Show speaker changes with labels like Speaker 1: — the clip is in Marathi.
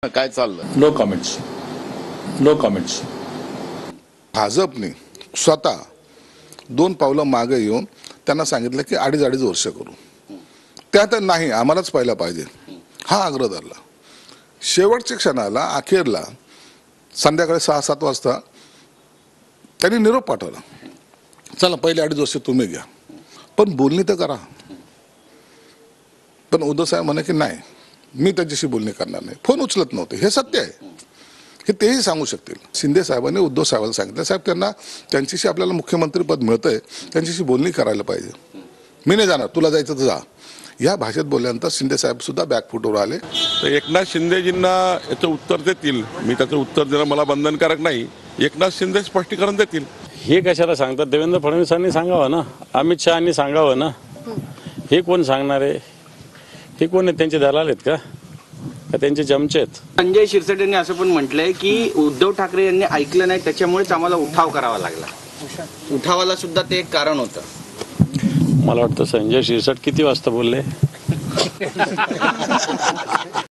Speaker 1: काय चाललं?
Speaker 2: No comments. No comments.
Speaker 3: भाजपने स्वतः 2 पावलं मागे येऊन त्यांना सांगितलं की 2.5 वर्ष करू. त्यात नाही आम्हालाच पाहिला पाहिजे हा आग्रह धरला. शेवटच्या क्षणाला अखेरला संध्याकाळी 6-7 वाजता त्यांनी निरोप पाठवला, चला पहिले 2.5 वर्ष तुम्ही घ्या, पण बोलणी तर करा. पण उद्धव साहेब म्हणे की नाही, मी त्याच्याशी बोलणी करणार नाही. फोन उचलत नव्हते, हे सत्य आहे, हे तेही सांगू शकतील. शिंदे साहेबांनी उद्धव साहेबांना सांगितलं, साहेब त्यांना त्यांच्याशी आपल्याला मुख्यमंत्रीपद मिळतंय, त्यांच्याशी बोलणी करायला पाहिजे. मी नाही जाणार, तुला जायचं तर जा. या भाषेत बोलल्यानंतर शिंदे साहेब सुद्धा बॅकफुटवर आले.
Speaker 4: तर एकनाथ शिंदेजींना याचं उत्तर देतील. मी त्याचं उत्तर देणं मला बंधनकारक नाही. एकनाथ शिंदे स्पष्टीकरण देतील.
Speaker 5: हे कशाला सांगतात? देवेंद्र फडणवीसांनी सांगावं ना, अमित शहानी सांगावं ना. हे कोण सांगणार आहे? हे कोण आहेत? त्यांचे दलाल आहेत का त्यांचे चमचे आहेत?
Speaker 6: संजय शिरसाट यांनी असं पण म्हटलंय की उद्धव ठाकरे यांनी ऐकलं नाही, त्याच्यामुळेच आम्हाला उठाव करावा लागला. उठावाला सुद्धा ते एक कारण होतं.
Speaker 5: मला वाटतं संजय शिरसाट किती वाजता बोलले?